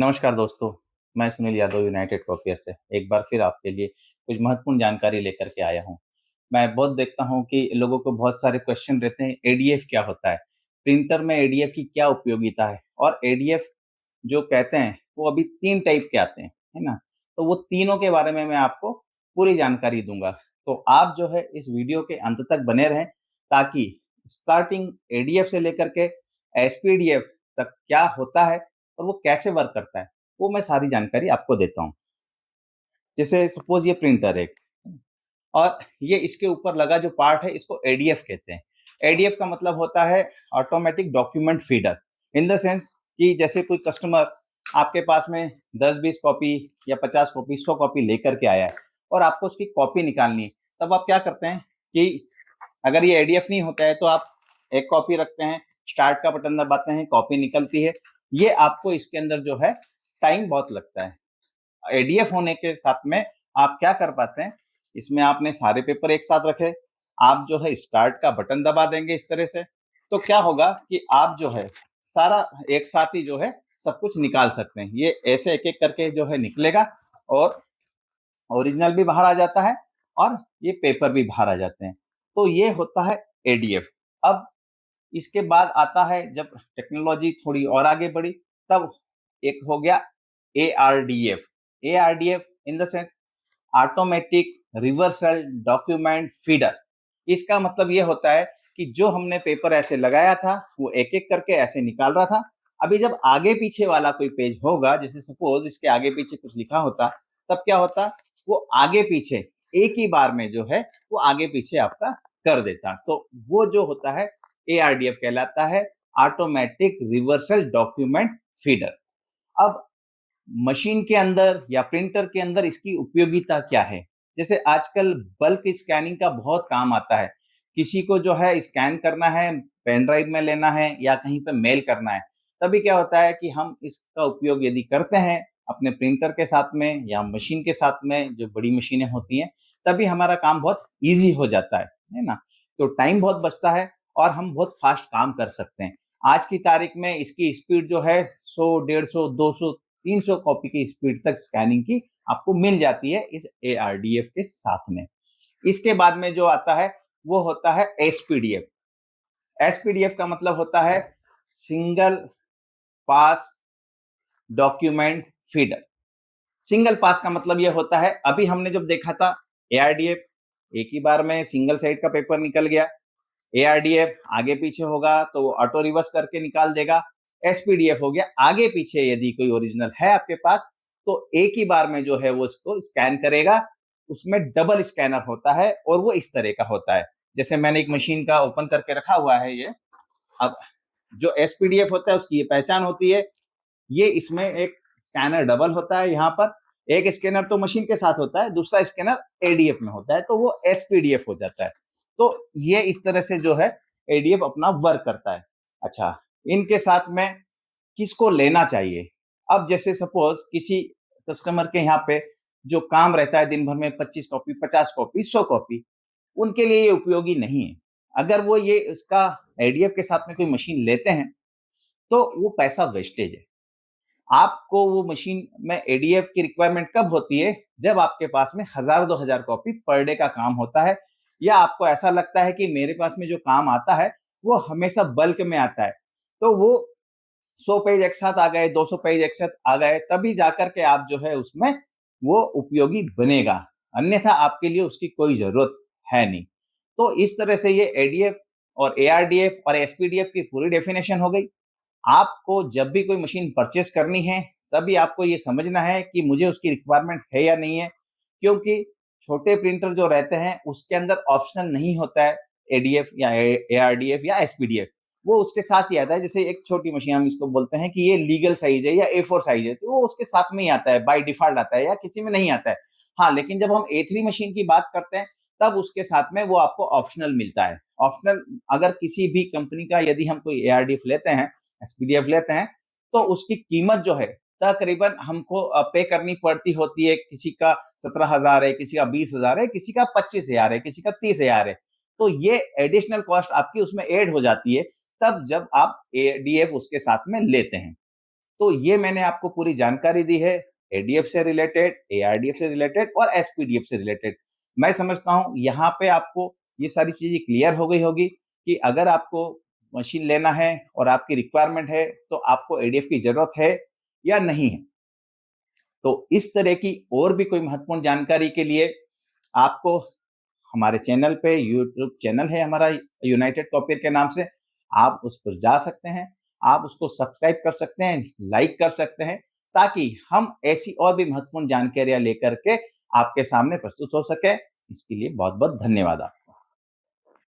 नमस्कार दोस्तों, मैं सुनील यादव यूनाइटेड कॉपियर से एक बार फिर आपके लिए कुछ महत्वपूर्ण जानकारी लेकर के आया हूँ। मैं बहुत देखता हूँ कि लोगों को बहुत सारे क्वेश्चन रहते हैं, एडीएफ क्या होता है? प्रिंटर में एडीएफ की क्या उपयोगिता है? और एडीएफ जो कहते हैं, वो अभी 3 टाइप के आते हैं, है ना? तो वो तीनों के बारे में मैं आपको पूरी जानकारी दूँगा। तो आप जो है इस वीडियो के अंत तक बने रहें ताकि स्टार्टिंग एडीएफ से लेकर के एसपीडीएफ तक क्या होता है और वो कैसे वर्क करता है, वो मैं सारी जानकारी आपको देता हूँ। जैसे सपोज़ ये प्रिंटर है और ये इसके ऊपर लगा जो पार्ट है इसको एडीएफ कहते हैं। एडीएफ का मतलब होता है automatic document feeder. In the sense कि जैसे कोई कस्टमर आपके पास में 10-20 कॉपी या 50 कॉपी, 100 कॉपी लेकर के आया है और आपको उसकी कॉपी निकालनी है, तब आप क्या करते हैं कि अगर ये एडीएफ नहीं होता है तो आप एक कॉपी रखते हैं, स्टार्ट का बटन दबाते हैं, कॉपी निकलती है। ये आपको इसके अंदर जो है टाइम बहुत लगता है। एडीएफ होने के साथ में आप क्या कर पाते हैं, इसमें आपने सारे पेपर एक साथ रखे, आप जो है स्टार्ट का बटन दबा देंगे इस तरह से, तो क्या होगा कि आप जो है सारा एक साथ ही जो है सब कुछ निकाल सकते हैं। ये ऐसे एक-एक करके जो है निकलेगा और ओरिजिनल भी बाहर आ जाता है और ये पेपर भी बाहर आ जाते हैं। तो ये होता है एडीएफ। अब इसके बाद आता है जब टेक्नोलॉजी थोड़ी और आगे बढ़ी, तब एक हो गया ARDF. ARDF in the sense automatic reversal document feeder. इसका मतलब ये होता है कि जो हमने पेपर ऐसे लगाया था वो एक एक करके ऐसे निकाल रहा था। अभी जब आगे पीछे वाला कोई पेज होगा, जैसे सपोज इसके आगे पीछे कुछ लिखा होता, तब क्या होता, वो आगे पीछे एक ही बार में जो है वो आगे पीछे आपका कर देता। तो वो जो होता है एआरडीएफ कहलाता है, ऑटोमेटिक रिवर्सल डॉक्यूमेंट फीडर। अब मशीन के अंदर या प्रिंटर के अंदर इसकी उपयोगिता क्या है? जैसे आजकल बल्क स्कैनिंग का बहुत काम आता है। किसी को जो है स्कैन करना है, पेन ड्राइव में लेना है या कहीं पे मेल करना है, तभी क्या होता है कि हम इसका उपयोग यदि करते हैं अपने प्रिंटर के साथ में या मशीन के साथ में, जो बड़ी मशीनें होती हैं, तभी हमारा काम बहुत ईज़ी हो जाता है ना? तो टाइम बहुत बचता है और हम बहुत फास्ट काम कर सकते हैं। आज की तारीख में इसकी स्पीड जो है 100, 150, 200, 300 कॉपी की स्पीड तक स्कैनिंग की आपको मिल जाती है इस एआरडीएफ के साथ में। इसके बाद में जो आता है वो होता है एसपीडीएफ। एसपीडीएफ का मतलब होता है single pass document feeder. Single pass का मतलब ये होता है, अभी हमने जब देखा था एआरडीएफ एक ही बार में सिंगल साइड का पेपर निकल गया। एआरडीएफ आगे पीछे होगा तो वो ऑटो रिवर्स करके निकाल देगा। एसपीडीएफ हो गया आगे पीछे यदि कोई ओरिजिनल है आपके पास तो एक ही बार में जो है वो इसको स्कैन करेगा। उसमें डबल स्कैनर होता है और वो इस तरह का होता है। जैसे मैंने एक मशीन का ओपन करके रखा हुआ है ये। अब जो एसपीडीएफ होता है उसकी ये पहचान होती है, ये इसमें एक स्कैनर डबल होता है यहाँ पर। एक स्कैनर तो मशीन के साथ होता है, दूसरा स्कैनर एडीएफ में होता है, तो वो एसपीडीएफ हो जाता है। तो ये इस तरह से जो है एडीएफ अपना वर्क करता है। अच्छा, इनके साथ में किसको लेना चाहिए? अब जैसे सपोज किसी कस्टमर के यहाँ पे जो काम रहता है दिन भर में 25 कॉपी, 50 कॉपी, 100 कॉपी, उनके लिए ये उपयोगी नहीं है। अगर वो ये इसका एडीएफ के साथ में कोई मशीन लेते हैं, तो वो पैसा वेस्टेज है। आपको वो मशीन में एडीएफ की रिक्वायरमेंट कब होती है? जब आपके पास में 1000-2000 कॉपी पर डे का काम होता है या आपको ऐसा लगता है कि मेरे पास में जो काम आता है, वो हमेशा बल्क में आता है। तो वो 100 पेज एक साथ आ गए, 200 पेज एक साथ आ गए, तभी जाकर के आप जो है उसमें वो उपयोगी बनेगा। अन्यथा आपके लिए उसकी कोई ज़रूरत है नहीं। तो इस तरह से ये एडीएफ और एआरडीएफ और एसपीडीएफ की पूरी डेफिनेशन हो गई। आपको जब भी कोई मशीन परचेज़ करनी है, तभी आपको ये समझना है कि मुझे उसकी रिक्वायरमेंट है या नहीं है। क्योंकि छोटे प्रिंटर जो रहते हैं, उसके अंदर ऑप्शनल नहीं होता है एडीएफ या एआरडीएफ या एसपीडीएफ। वो उसके साथ ही आता है। जैसे एक छोटी मशीन हम इसको बोलते हैं कि ये लीगल साइज़ है या ए4 साइज़ है, तो वो उसके साथ में ही आता है, बाय डिफ़ॉल्ट आता है या किसी में नहीं आता है। हाँ, लेकिन जब हम ए3 मशीन की बात करते हैं, तब उसके साथ में वो आपको ऑप्शनल मिलता है। ऑप्शनल अगर किसी भी कंपनी का यदि हम कोई एआरडीएफ लेते हैं, एसपीडीएफ लेते हैं, तो उसकी कीमत जो है तकरीबन हमको पे करनी पड़ती होती है। किसी का 17,000 है, किसी का 20,000 है, किसी का 25,000 है, किसी का 30,000 है। तो ये एडिशनल कॉस्ट आपकी उसमें ऐड हो जाती है, तब जब आप एडीएफ उसके साथ में लेते हैं। तो ये मैंने आपको पूरी जानकारी दी है एडीएफ से रिलेटेड, एआरडीएफ से रिलेटेड और एसपीडीएफ से रिलेटेड। मैं समझता हूँ यहाँ पे आपको ये सारी चीज़ें क्लियर हो गई होगी कि अगर आपको मशीन लेना है और आपकी रिक्वायरमेंट है, तो आपको एडीएफ की ज़रूरत है या नहीं है। तो इस तरह की और भी कोई महत्वपूर्ण जानकारी के लिए आपको हमारे चैनल पे यूट्यूब चैनल है हमारा यूनाइटेड कॉपियर के नाम से, आप उस पर जा सकते हैं, आप उसको सब्सक्राइब कर सकते हैं, लाइक कर सकते हैं, ताकि हम ऐसी और भी महत्वपूर्ण जानकारियाँ लेकर के आपके सामने प्रस्तुत हो सके। इसके लिए बहुत-बहुत धन्यवाद आपका।